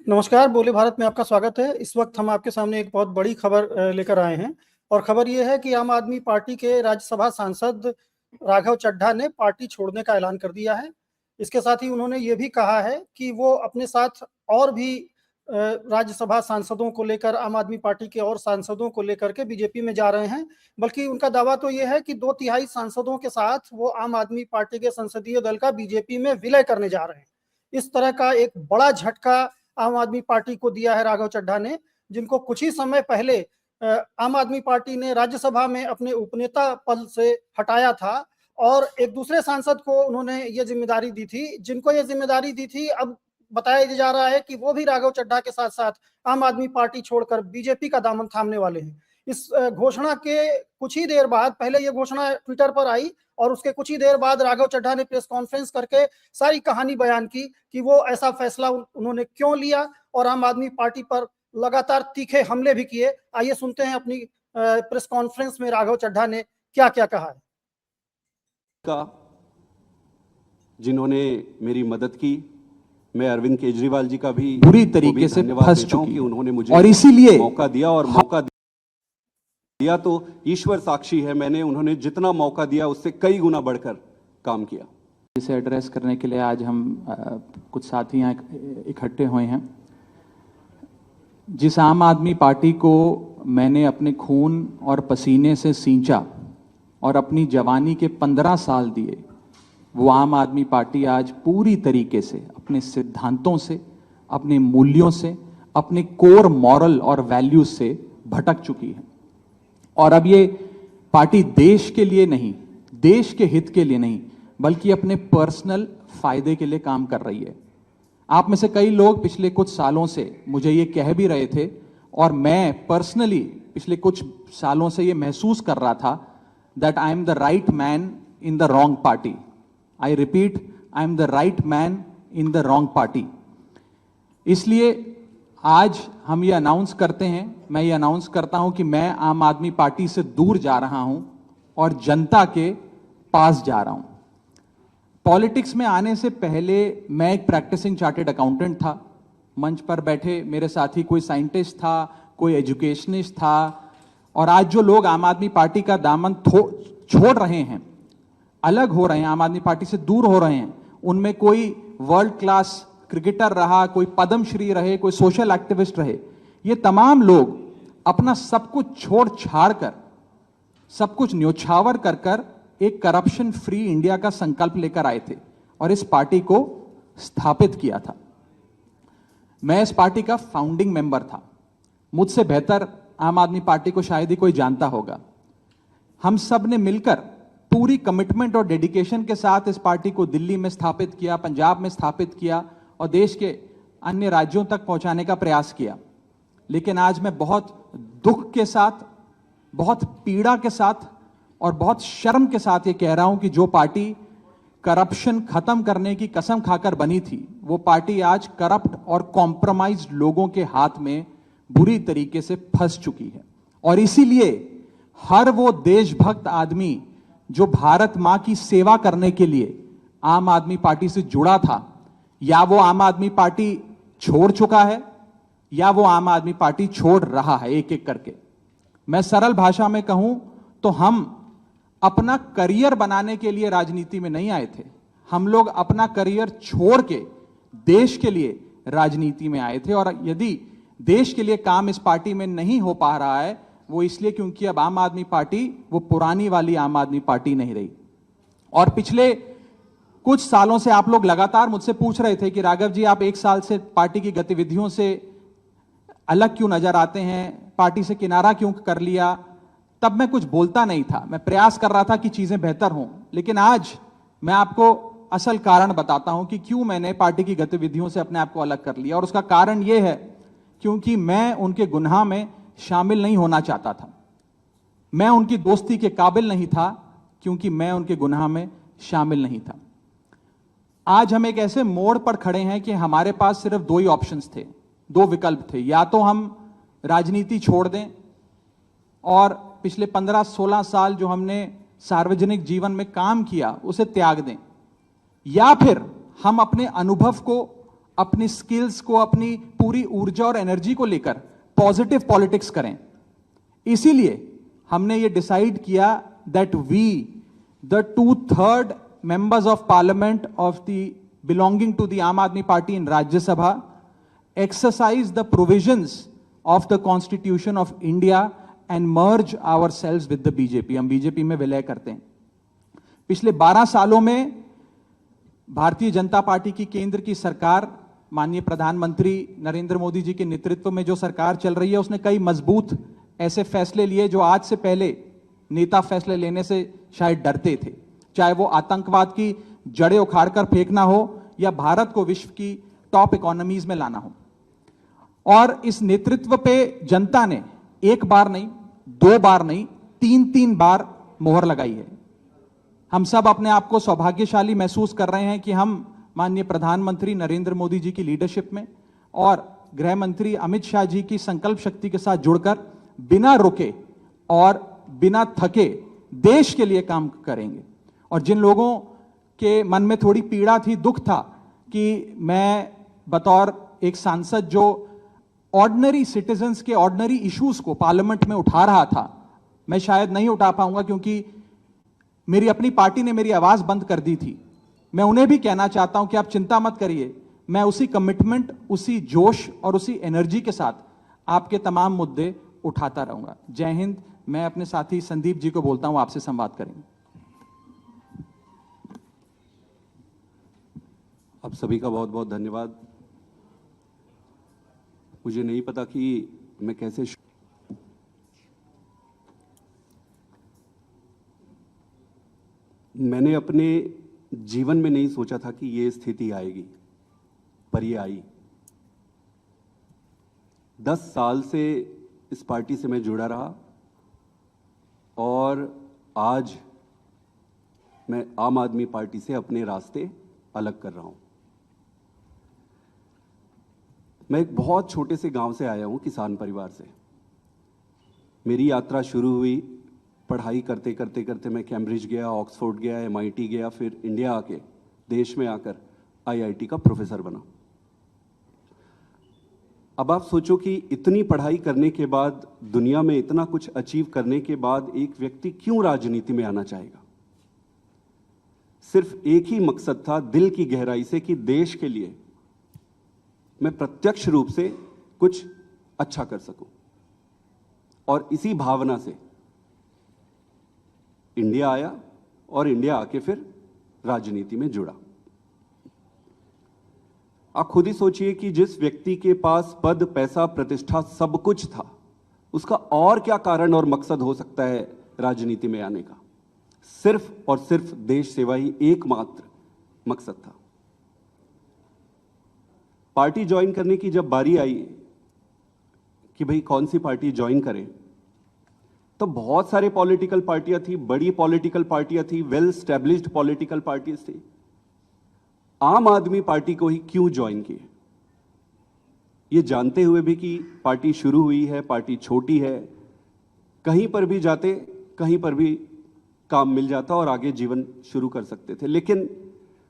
नमस्कार, बोले भारत में आपका स्वागत है। इस वक्त हम आपके सामने एक बहुत बड़ी खबर लेकर आए हैं और खबर ये है कि आम आदमी पार्टी के राज्यसभा सांसद राघव चड्ढा ने पार्टी छोड़ने का ऐलान कर दिया है। इसके साथ ही उन्होंने ये भी कहा है कि वो अपने साथ और भी राज्यसभा सांसदों को लेकर, आम आदमी पार्टी के और सांसदों को लेकर के बीजेपी में जा रहे हैं। बल्कि उनका दावा तो ये है कि 2/3 सांसदों के साथ वो आम आदमी पार्टी के संसदीय दल का बीजेपी में विलय करने जा रहे हैं। इस तरह का एक बड़ा झटका आम आदमी पार्टी को दिया है राघव चड्ढा ने, जिनको कुछ ही समय पहले आम आदमी पार्टी ने राज्यसभा में अपने उपनेता पद से हटाया था और एक दूसरे सांसद को उन्होंने ये जिम्मेदारी दी थी। जिनको ये जिम्मेदारी दी थी, अब बताया जा रहा है कि वो भी राघव चड्ढा के साथ साथ आम आदमी पार्टी छोड़कर बीजेपी का दामन थामने वाले हैं। इस घोषणा के कुछ ही देर बाद, पहले ये घोषणा ट्विटर पर आई और उसके कुछ ही देर बाद राघव चड्ढा ने प्रेस कॉन्फ्रेंस करके सारी कहानी बयान की कि वो ऐसा फैसला उन्होंने क्यों लिया और आम आदमी पार्टी पर लगातार तीखे हमले भी किए। आइए सुनते हैं अपनी प्रेस कॉन्फ्रेंस में राघव चड्ढा ने क्या क्या कहा है। जिन्होंने मेरी मदद की, मैं अरविंद केजरीवाल जी का भी बुरी तरीके से फंस चुकी कि उन्होंने मुझे और इसीलिए मौका दिया और मौका दिया तो ईश्वर साक्षी है, मैंने उन्होंने जितना मौका दिया उससे कई गुना बढ़कर काम किया। इसे एड्रेस करने के लिए आज हम कुछ साथी यहाँ इकट्ठे हुए हैं। जिस आम आदमी पार्टी को मैंने अपने खून और पसीने से सींचा और अपनी जवानी के 15 साल दिए, वो आम आदमी पार्टी आज पूरी तरीके से अपने सिद्धांतों से, अपने मूल्यों से, अपने कोर मॉरल और वैल्यूज से भटक चुकी है। और अब ये पार्टी देश के लिए नहीं, देश के हित के लिए नहीं, बल्कि अपने पर्सनल फायदे के लिए काम कर रही है। आप में से कई लोग पिछले कुछ सालों से मुझे ये कह भी रहे थे और मैं पर्सनली पिछले कुछ सालों से ये महसूस कर रहा था that I am the right man in the wrong party. I repeat, I am the right man in the wrong party. इसलिए आज हम ये अनाउंस करते हैं, मैं ये अनाउंस करता हूं कि मैं आम आदमी पार्टी से दूर जा रहा हूं और जनता के पास जा रहा हूं। पॉलिटिक्स में आने से पहले मैं एक प्रैक्टिसिंग चार्टर्ड अकाउंटेंट था। मंच पर बैठे मेरे साथी कोई साइंटिस्ट था, कोई एजुकेशनिस्ट था, और आज जो लोग आम आदमी पार्टी का दामन छोड़ रहे हैं, अलग हो रहे हैं, आम आदमी पार्टी से दूर हो रहे हैं, उनमें कोई वर्ल्ड क्लास क्रिकेटर रहा, कोई पद्मश्री रहे, कोई सोशल एक्टिविस्ट रहे, ये तमाम लोग अपना सब कुछ छोड़ छाड़ कर, सब कुछ न्योछावर कर कर एक करप्शन फ्री इंडिया का संकल्प लेकर आए थे और इस पार्टी को स्थापित किया था। मैं इस पार्टी का फाउंडिंग मेंबर था। मुझसे बेहतर आम आदमी पार्टी को शायद ही कोई जानता होगा। हम सब ने मिलकर पूरी कमिटमेंट और डेडिकेशन के साथ इस पार्टी को दिल्ली में स्थापित किया, पंजाब में स्थापित किया और देश के अन्य राज्यों तक पहुंचाने का प्रयास किया। लेकिन आज मैं बहुत दुख के साथ, बहुत पीड़ा के साथ और बहुत शर्म के साथ ये कह रहा हूं कि जो पार्टी करप्शन खत्म करने की कसम खाकर बनी थी, वो पार्टी आज करप्ट और कॉम्प्रोमाइज्ड लोगों के हाथ में बुरी तरीके से फंस चुकी है। और इसीलिए हर वो देशभक्त आदमी जो भारत मां की सेवा करने के लिए आम आदमी पार्टी से जुड़ा था, या वो आम आदमी पार्टी छोड़ चुका है या वो आम आदमी पार्टी छोड़ रहा है, एक एक करके। मैं सरल भाषा में कहूं तो हम अपना करियर बनाने के लिए राजनीति में नहीं आए थे। हम लोग अपना करियर छोड़ के देश के लिए राजनीति में आए थे। और यदि देश के लिए काम इस पार्टी में नहीं हो पा रहा है, वो इसलिए क्योंकि अब आम आदमी पार्टी वो पुरानी वाली आम आदमी पार्टी नहीं रही। और पिछले कुछ सालों से आप लोग लगातार मुझसे पूछ रहे थे कि राघव जी, आप एक साल से पार्टी की गतिविधियों से अलग क्यों नजर आते हैं, पार्टी से किनारा क्यों कर लिया। तब मैं कुछ बोलता नहीं था, मैं प्रयास कर रहा था कि चीजें बेहतर हों। लेकिन आज मैं आपको असल कारण बताता हूं कि क्यों मैंने पार्टी की गतिविधियों से अपने आप को अलग कर लिया। और उसका कारण यह है क्योंकि मैं उनके गुनाह में शामिल नहीं होना चाहता था। मैं उनकी दोस्ती के काबिल नहीं था क्योंकि मैं उनके गुनाह में शामिल नहीं था। आज हम एक ऐसे मोड़ पर खड़े हैं कि हमारे पास सिर्फ दो ही ऑप्शंस थे, दो विकल्प थे। या तो हम राजनीति छोड़ दें और पिछले 15-16 साल जो हमने सार्वजनिक जीवन में काम किया उसे त्याग दें, या फिर हम अपने अनुभव को, अपनी स्किल्स को, अपनी पूरी ऊर्जा और एनर्जी को लेकर पॉजिटिव पॉलिटिक्स करें। इसीलिए हमने ये डिसाइड किया that we the 2/3 members of parliament of the belonging to the Aam Aadmi Party in Rajya Sabha exercise the provisions of the Constitution of India and merge ourselves with the BJP। हम BJP में विलय करते हैं। पिछले 12 सालों में Bharatiya Janata party की केंद्र की सरकार, माननीय प्रधानमंत्री नरेंद्र मोदी जी के नेतृत्व में जो सरकार चल रही है, उसने कई मजबूत ऐसे फैसले लिए जो आज से पहले नेता फैसले लेने से शायद डरते थे। चाहे वो आतंकवाद की जड़ें उखाड़कर फेंकना हो या भारत को विश्व की टॉप इकोनॉमीज में लाना हो। और इस नेतृत्व पे जनता ने एक बार नहीं, 2 बार नहीं, 3 बार मोहर लगाई है। हम सब अपने आप को सौभाग्यशाली महसूस कर रहे हैं कि हम माननीय प्रधानमंत्री नरेंद्र मोदी जी की लीडरशिप में और गृह मंत्री अमित शाह जी की संकल्प शक्ति के साथ जुड़कर बिना रुके और बिना थके देश के लिए काम करेंगे। और जिन लोगों के मन में थोड़ी पीड़ा थी, दुख था कि मैं बतौर एक सांसद जो ऑर्डिनरी सिटीजन्स के ऑर्डिनरी इश्यूज को पार्लियामेंट में उठा रहा था, मैं शायद नहीं उठा पाऊंगा क्योंकि मेरी अपनी पार्टी ने मेरी आवाज बंद कर दी थी। मैं उन्हें भी कहना चाहता हूं कि आप चिंता मत करिए, मैं उसी कमिटमेंट, उसी जोश और उसी एनर्जी के साथ आपके तमाम मुद्दे उठाता रहूंगा। जय हिंद। मैं अपने साथी संदीप जी को बोलता हूं, आपसे संवाद करेंगे। आप सभी का बहुत बहुत धन्यवाद। मुझे नहीं पता कि मैं कैसे मैंने अपने जीवन में नहीं सोचा था कि ये स्थिति आएगी, पर ये आई। 10 साल से इस पार्टी से मैं जुड़ा रहा और आज मैं आम आदमी पार्टी से अपने रास्ते अलग कर रहा हूं। मैं एक बहुत छोटे से गांव से आया हूं, किसान परिवार से। मेरी यात्रा शुरू हुई पढ़ाई करते करते करते। मैं कैम्ब्रिज गया, ऑक्सफोर्ड गया, MIT गया, फिर इंडिया आके देश में आकर IIT का प्रोफेसर बना। अब आप सोचो कि इतनी पढ़ाई करने के बाद, दुनिया में इतना कुछ अचीव करने के बाद एक व्यक्ति क्यों राजनीति में आना चाहेगा? सिर्फ एक ही मकसद था दिल की गहराई से कि देश के लिए मैं प्रत्यक्ष रूप से कुछ अच्छा कर सकूं। और इसी भावना से इंडिया आया और इंडिया आके फिर राजनीति में जुड़ा। आप खुद ही सोचिए कि जिस व्यक्ति के पास पद, पैसा, प्रतिष्ठा सब कुछ था, उसका और क्या कारण और मकसद हो सकता है राजनीति में आने का? सिर्फ और सिर्फ देश सेवा ही एकमात्र मकसद था। पार्टी ज्वाइन करने की जब बारी आई कि भाई कौन सी पार्टी ज्वाइन करें, तो बहुत सारे पॉलिटिकल पार्टियां थी, बड़ी पॉलिटिकल पार्टियां थी, वेल स्टैब्लिश्ड पॉलिटिकल पार्टीज थी। आम आदमी पार्टी को ही क्यों ज्वाइन किए? ये जानते हुए भी कि पार्टी शुरू हुई है, पार्टी छोटी है, कहीं पर भी जाते, कहीं पर भी काम मिल जाता और आगे जीवन शुरू कर सकते थे। लेकिन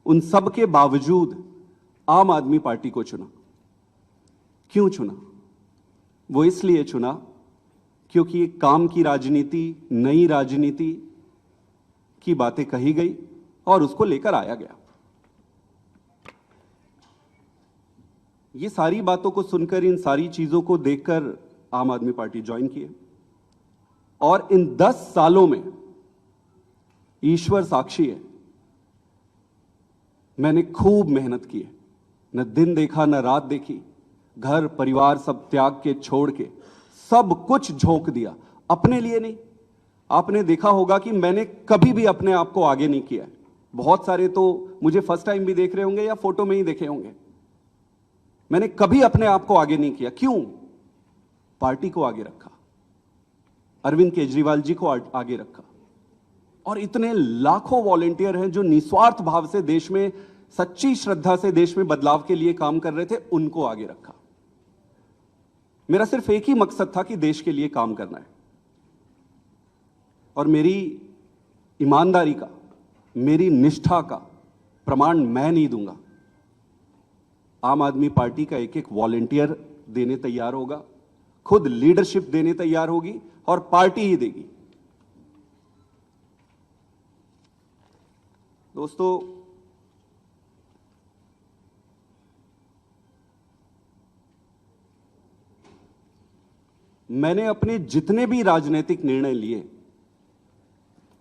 उन सब के बावजूद आम आदमी पार्टी को चुना। क्यों चुना? वो इसलिए चुना क्योंकि काम की राजनीति, नई राजनीति की बातें कही गई और उसको लेकर आया गया। ये सारी बातों को सुनकर, इन सारी चीजों को देखकर आम आदमी पार्टी ज्वाइन किए। और इन 10 सालों में ईश्वर साक्षी है, मैंने खूब मेहनत की है। न दिन देखा न रात देखी, घर परिवार सब त्याग के, छोड़ के सब कुछ झोंक दिया। अपने लिए नहीं। आपने देखा होगा कि मैंने कभी भी अपने आप को आगे नहीं किया। बहुत सारे तो मुझे फर्स्ट टाइम भी देख रहे होंगे या फोटो में ही देखे होंगे। मैंने कभी अपने आप को आगे नहीं किया। क्यों? पार्टी को आगे रखा, अरविंद केजरीवाल जी को आगे रखा, और इतने लाखों वॉलंटियर हैं जो निस्वार्थ भाव से देश में, सच्ची श्रद्धा से देश में बदलाव के लिए काम कर रहे थे, उनको आगे रखा। मेरा सिर्फ एक ही मकसद था कि देश के लिए काम करना है। और मेरी ईमानदारी का, मेरी निष्ठा का प्रमाण मैं नहीं दूंगा, आम आदमी पार्टी का एक एक वॉलंटियर देने तैयार होगा, खुद लीडरशिप देने तैयार होगी और पार्टी ही देगी। दोस्तों, मैंने अपने जितने भी राजनीतिक निर्णय लिए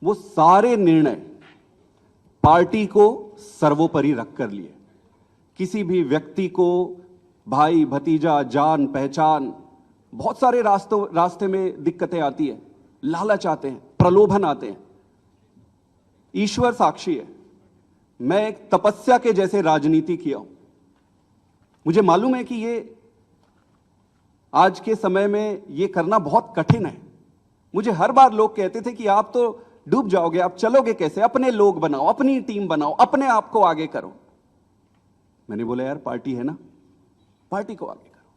वो सारे निर्णय पार्टी को सर्वोपरि रखकर लिए। किसी भी व्यक्ति को भाई भतीजा जान पहचान, बहुत सारे रास्ते में दिक्कतें आती है, लालच आते हैं, प्रलोभन आते हैं। ईश्वर साक्षी है, मैं एक तपस्या के जैसे राजनीति किया हूं। मुझे मालूम है कि ये आज के समय में ये करना बहुत कठिन है। मुझे हर बार लोग कहते थे कि आप तो डूब जाओगे, आप चलोगे कैसे, अपने लोग बनाओ, अपनी टीम बनाओ, अपने आप को आगे करो। मैंने बोला यार पार्टी है ना, पार्टी को आगे करो।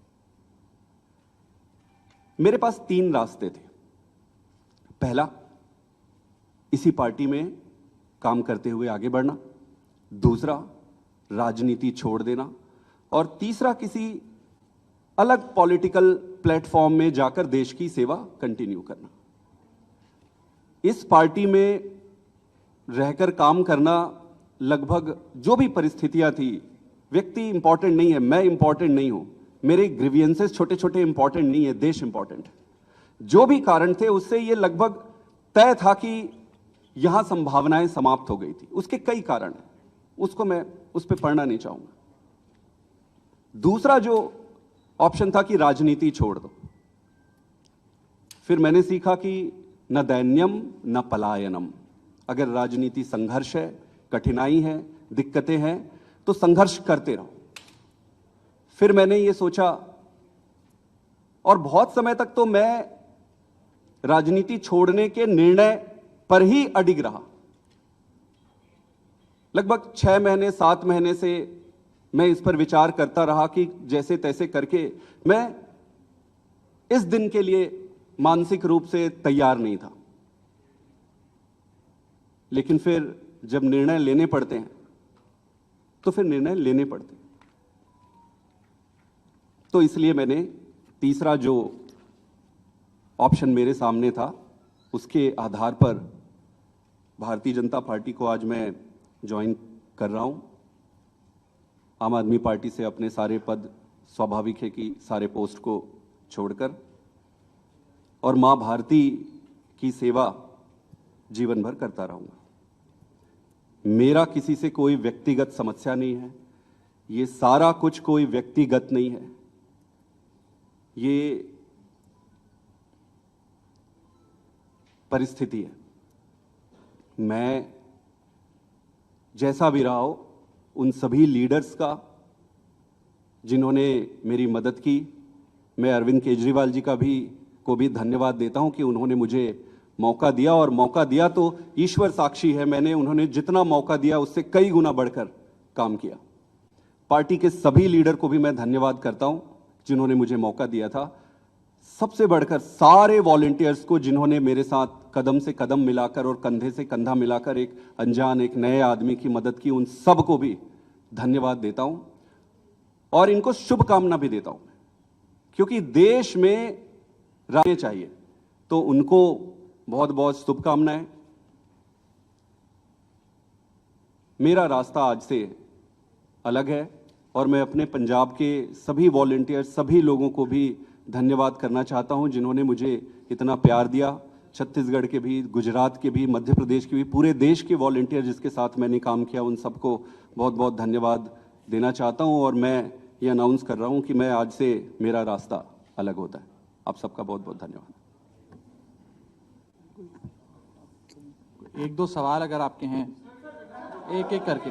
मेरे पास 3 रास्ते थे। पहला, इसी पार्टी में काम करते हुए आगे बढ़ना। दूसरा, राजनीति छोड़ देना। और तीसरा, किसी अलग पॉलिटिकल प्लेटफॉर्म में जाकर देश की सेवा कंटिन्यू करना। इस पार्टी में रहकर काम करना, लगभग जो भी परिस्थितियां थी, व्यक्ति इंपॉर्टेंट नहीं है, मैं इंपॉर्टेंट नहीं हूं, मेरे ग्रीवियंसेस छोटे छोटे इंपॉर्टेंट नहीं है, देश इंपॉर्टेंट है। जो भी कारण थे उससे ये लगभग तय था कि यहां संभावनाएं समाप्त हो गई थी। उसके कई कारण हैं, उसको मैं उस पर पढ़ना नहीं चाहूंगा। दूसरा जो ऑप्शन था कि राजनीति छोड़ दो। फिर मैंने सीखा कि न दैन्यम न पलायनम। अगर राजनीति संघर्ष है, कठिनाई है, दिक्कतें हैं, तो संघर्ष करते रहो। फिर मैंने ये सोचा, और बहुत समय तक तो मैं राजनीति छोड़ने के निर्णय पर ही अडिग रहा। लगभग 6 महीने 7 महीने से मैं इस पर विचार करता रहा कि जैसे तैसे करके मैं इस दिन के लिए मानसिक रूप से तैयार नहीं था। लेकिन फिर जब निर्णय लेने पड़ते हैं तो फिर निर्णय लेने पड़ते हैं। तो इसलिए मैंने तीसरा जो ऑप्शन मेरे सामने था, उसके आधार पर भारतीय जनता पार्टी को आज मैं ज्वाइन कर रहा हूं। आम आदमी पार्टी से अपने सारे पद, स्वाभाविक है कि सारे पोस्ट को छोड़कर, और मां भारती की सेवा जीवन भर करता रहूंगा। मेरा किसी से कोई व्यक्तिगत समस्या नहीं है, ये सारा कुछ कोई व्यक्तिगत नहीं है, ये परिस्थिति है। मैं जैसा भी रहा हो, उन सभी लीडर्स का जिन्होंने मेरी मदद की, मैं अरविंद केजरीवाल जी को भी धन्यवाद देता हूं कि उन्होंने मुझे मौका दिया, और मौका दिया तो ईश्वर साक्षी है, मैंने उन्होंने जितना मौका दिया उससे कई गुना बढ़कर काम किया। पार्टी के सभी लीडर को भी मैं धन्यवाद करता हूं जिन्होंने मुझे मौका दिया था। सबसे बढ़कर सारे वॉलंटियर्स को जिन्होंने मेरे साथ कदम से कदम मिलाकर और कंधे से कंधा मिलाकर एक अनजान, एक नए आदमी की मदद की, उन सब को भी धन्यवाद देता हूं और इनको शुभकामना भी देता हूं, क्योंकि देश में रहने चाहिए। तो उनको बहुत बहुत शुभकामनाएं। मेरा रास्ता आज से अलग है और मैं अपने पंजाब के सभी वॉलंटियर, सभी लोगों को भी धन्यवाद करना चाहता हूं जिन्होंने मुझे इतना प्यार दिया। छत्तीसगढ़ के भी, गुजरात के भी, मध्य प्रदेश के भी, पूरे देश के वॉलंटियर जिसके साथ मैंने काम किया, उन सबको बहुत बहुत धन्यवाद देना चाहता हूं। और मैं ये अनाउंस कर रहा हूं कि मैं आज से मेरा रास्ता अलग होता है। आप सबका बहुत बहुत धन्यवाद। एक दो सवाल अगर आपके हैं, एक एक करके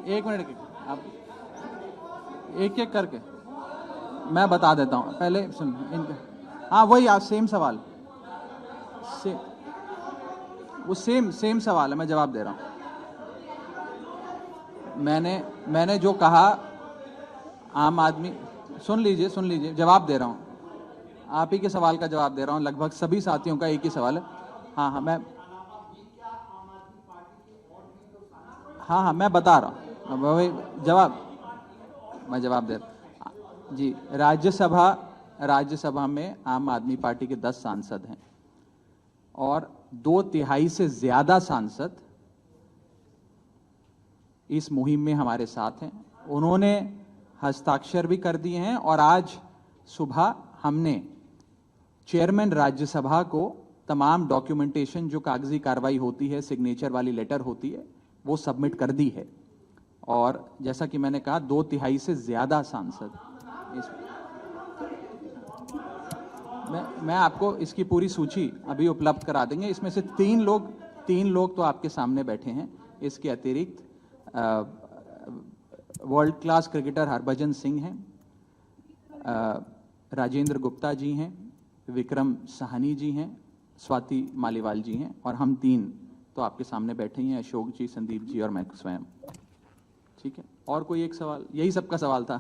एक मिनट, आप एक एक करके मैं बता देता हूं। पहले सुन इनका, हाँ वही आप सेम सवाल, वो सेम सवाल है, मैं जवाब दे रहा हूं। मैंने जो कहा, आम आदमी, सुन लीजिए, जवाब दे रहा हूं। आप ही के सवाल का जवाब दे रहा हूं। लगभग सभी साथियों का एक ही सवाल है। हाँ मैं बता रहा हूं। अब वही मैं जवाब दे जी। राज्यसभा में आम आदमी पार्टी के 10 सांसद हैं और 2/3 से ज्यादा सांसद इस मुहिम में हमारे साथ हैं। उन्होंने हस्ताक्षर भी कर दिए हैं और आज सुबह हमने चेयरमैन राज्यसभा को तमाम डॉक्यूमेंटेशन जो कागजी कार्रवाई होती है, सिग्नेचर वाली लेटर होती है, वो सबमिट कर दी है। और जैसा कि मैंने कहा 2/3 से ज्यादा सांसद मैं आपको इसकी पूरी सूची अभी उपलब्ध करा देंगे। इसमें से तीन लोग तो आपके सामने बैठे हैं। इसके अतिरिक्त world class cricketer Harbhajan Singh हैं, राजेंद्र गुप्ता जी हैं, विक्रम साहनी जी हैं, स्वाति मालीवाल जी हैं और हम 3 तो आपके सामने बैठे हैं, अशोक जी, संदीप जी और मैं स्वयं। ठीक है, और कोई एक सवाल? यही सबका सवाल था।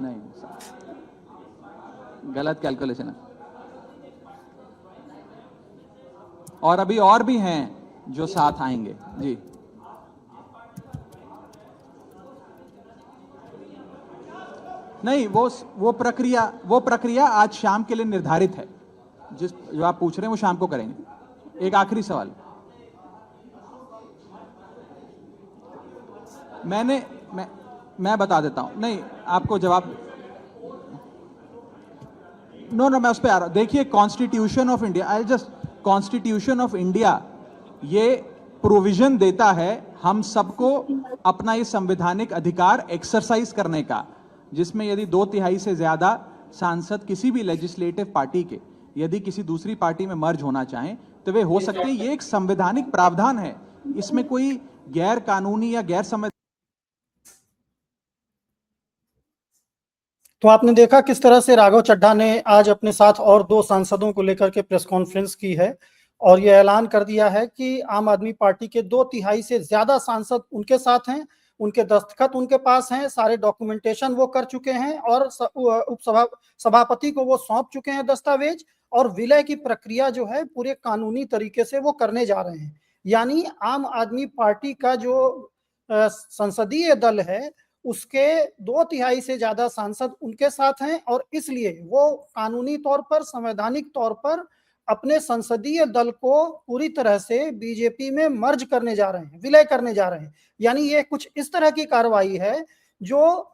नहीं, गलत कैलकुलेशन है। और अभी और भी हैं जो साथ आएंगे जी। नहीं, वो प्रक्रिया आज शाम के लिए निर्धारित है। जो आप पूछ रहे हैं वो शाम को करेंगे। एक आखिरी सवाल मैं बता देता हूं। नहीं, आपको जवाब मैं उस पर आ रहा हूं। देखिए, कॉन्स्टिट्यूशन ऑफ इंडिया ये प्रोविजन देता है हम सबको अपना ये संवैधानिक अधिकार एक्सरसाइज करने का, जिसमें यदि 2/3 से ज्यादा सांसद किसी भी लेजिस्लेटिव पार्टी के यदि किसी दूसरी पार्टी में मर्ज होना चाहें तो वे हो सकते हैं। ये एक संवैधानिक प्रावधान है, इसमें कोई गैर कानूनी या गैर संवैधानिक। तो आपने देखा किस तरह से राघव चड्ढा ने आज अपने साथ और 2 सांसदों को लेकर के प्रेस कॉन्फ्रेंस की है और यह ऐलान कर दिया है कि आम आदमी पार्टी के 2/3 से ज्यादा सांसद उनके साथ हैं, उनके दस्तखत उनके पास हैं, सारे डॉक्यूमेंटेशन वो कर चुके हैं और सभापति को वो सौंप चुके हैं दस्तावेज, और विलय की प्रक्रिया जो है पूरे कानूनी तरीके से वो करने जा रहे हैं। यानी आम आदमी पार्टी का जो संसदीय दल है उसके 2/3 से ज्यादा सांसद उनके साथ हैं और इसलिए वो कानूनी तौर पर, संवैधानिक तौर पर अपने संसदीय दल को पूरी तरह से बीजेपी में मर्ज करने जा रहे हैं, विलय करने जा रहे हैं। यानी ये कुछ इस तरह की कार्रवाई है जो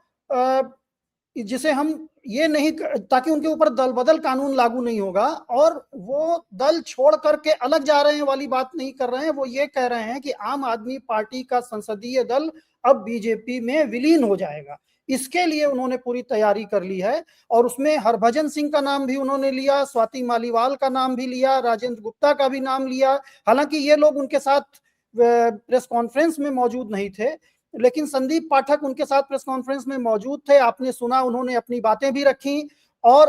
जिसे हम ये नहीं, ताकि उनके ऊपर दल बदल कानून लागू नहीं होगा और वो दल छोड़ करके अलग जा रहे हैं वाली बात नहीं कर रहे हैं। वो ये कह रहे हैं कि आम आदमी पार्टी का संसदीय दल अब बीजेपी में विलीन हो जाएगा। इसके लिए उन्होंने पूरी तैयारी कर ली है और उसमें हरभजन सिंह का नाम भी उन्होंने लिया, स्वाति मालीवाल का नाम भी लिया, राजेंद्र गुप्ता का भी नाम लिया। हालांकि ये लोग उनके साथ प्रेस कॉन्फ्रेंस में मौजूद नहीं थे, लेकिन संदीप पाठक उनके साथ प्रेस कॉन्फ्रेंस में मौजूद थे। आपने सुना, उन्होंने अपनी बातें भी रखी और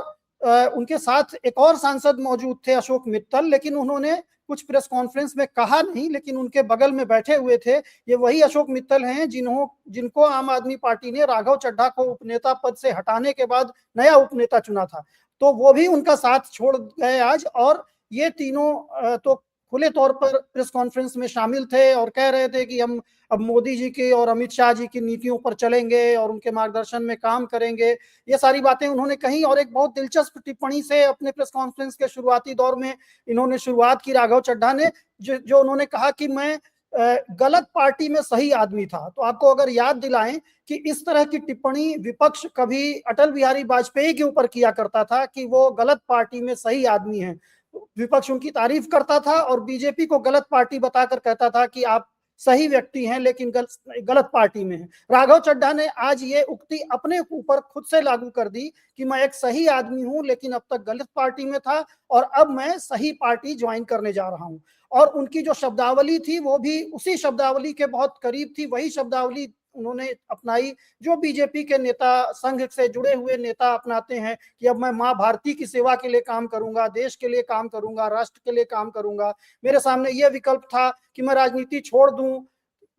उनके साथ एक और सांसद मौजूद थे, अशोक मित्तल, लेकिन उन्होंने कुछ प्रेस कॉन्फ्रेंस में कहा नहीं, लेकिन उनके बगल में बैठे हुए थे। ये वही अशोक मित्तल हैं जिनको आम आदमी पार्टी ने राघव चड्ढा को उपनेता पद से हटाने के बाद नया उपनेता चुना था, तो वो भी उनका साथ छोड़ गए आज। और ये तीनों तो खुले तौर पर प्रेस कॉन्फ्रेंस में शामिल थे और कह रहे थे कि हम अब मोदी जी की और अमित शाह जी की नीतियों पर चलेंगे और उनके मार्गदर्शन में काम करेंगे। ये सारी बातें उन्होंने कही और एक बहुत दिलचस्प टिप्पणी से अपने प्रेस कॉन्फ्रेंस के शुरुआती दौर में इन्होंने शुरुआत की, राघव चड्ढा ने, जो उन्होंने कहा कि मैं गलत पार्टी में सही आदमी था। तो आपको अगर याद दिलाएं कि इस तरह की टिप्पणी विपक्ष कभी अटल बिहारी वाजपेयी के ऊपर किया करता था कि वो गलत पार्टी में सही आदमी है। विपक्ष उनकी तारीफ करता था और बीजेपी को गलत पार्टी बताकर कहता था कि आप सही व्यक्ति हैं लेकिन गलत पार्टी में हैं। राघव चड्ढा ने आज ये उक्ति अपने ऊपर खुद से लागू कर दी कि मैं एक सही आदमी हूं लेकिन अब तक गलत पार्टी में था और अब मैं सही पार्टी ज्वाइन करने जा रहा हूं। और उनकी जो शब्दावली थी वो भी उसी शब्दावली के बहुत करीब थी, वही शब्दावली उन्होंने अपनाई जो बीजेपी के नेता, संघ से जुड़े हुए नेता अपनाते हैं कि अब मैं मां भारती की सेवा के लिए काम करूंगा, देश के लिए काम करूंगा, राष्ट्र के लिए काम करूंगा। मेरे सामने यह विकल्प था कि मैं राजनीति छोड़ दूं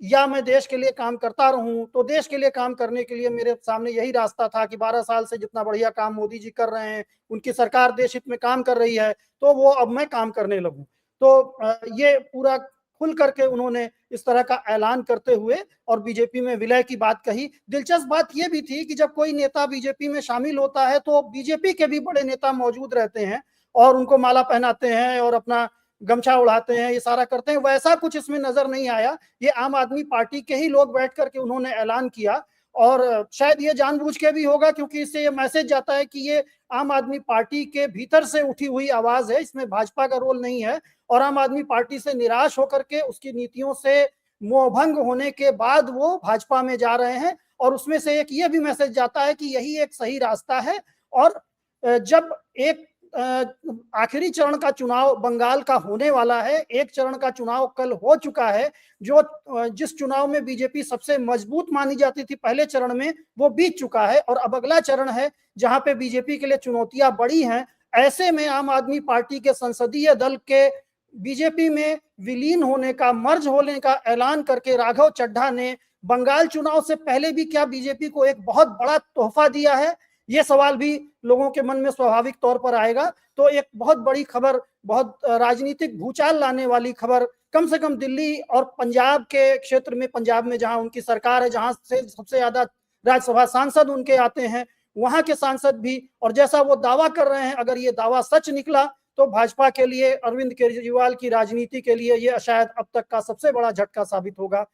या मैं देश के लिए काम करता रहूं। तो देश के लिए काम करने के लिए मेरे सामने यही रास्ता था कि 12 साल से जितना बढ़िया काम मोदी जी कर रहे हैं, उनकी सरकार देश हित में काम कर रही है, तो वो अब मैं काम करने लगूं। तो ये पूरा खुल करके उन्होंने इस तरह का ऐलान करते हुए और बीजेपी में विलय की बात कही। दिलचस्प बात यह भी थी कि जब कोई नेता बीजेपी में शामिल होता है तो बीजेपी के भी बड़े नेता मौजूद रहते हैं और उनको माला पहनाते हैं और अपना गमछा उड़ाते हैं, ये सारा करते हैं। वैसा कुछ इसमें नजर नहीं आया। ये आम आदमी पार्टी के ही लोग बैठ करके उन्होंने ऐलान किया और शायद ये जानबूझ के भी होगा, क्योंकि इससे ये मैसेज जाता है कि ये आम आदमी पार्टी के भीतर से उठी हुई आवाज है, इसमें भाजपा का रोल नहीं है। और आम आदमी पार्टी से निराश होकर के, उसकी नीतियों से मोहभंग होने के बाद वो भाजपा में जा रहे हैं और उसमें से एक ये भी मैसेज जाता है कि यही एक सही रास्ता है। और जब एक आखिरी चरण का चुनाव बंगाल का होने वाला है, एक चरण का चुनाव कल हो चुका है, जो जिस चुनाव में बीजेपी सबसे मजबूत मानी जाती थी पहले चरण में, वो बीत चुका है और अब अगला चरण है जहां पे बीजेपी के लिए चुनौतियां बड़ी हैं। ऐसे में आम आदमी पार्टी के संसदीय दल के बीजेपी में विलीन होने का, मर्ज होने का ऐलान करके राघव चड्ढा ने बंगाल चुनाव से पहले भी क्या बीजेपी को एक बहुत बड़ा तोहफा दिया है, ये सवाल भी लोगों के मन में स्वाभाविक तौर पर आएगा। तो एक बहुत बड़ी खबर, बहुत राजनीतिक भूचाल लाने वाली खबर, कम से कम दिल्ली और पंजाब के क्षेत्र में, पंजाब में जहां उनकी सरकार है, जहां से सबसे ज्यादा राज्यसभा सांसद उनके आते हैं, वहां के सांसद भी, और जैसा वो दावा कर रहे हैं, अगर ये दावा सच निकला तो भाजपा के लिए, अरविंद केजरीवाल की राजनीति के लिए ये शायद अब तक का सबसे बड़ा झटका साबित होगा।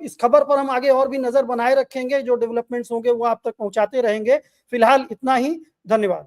इस खबर पर हम आगे और भी नजर बनाए रखेंगे, जो डेवलपमेंट्स होंगे वो आप तक पहुंचाते रहेंगे। फिलहाल इतना ही, धन्यवाद।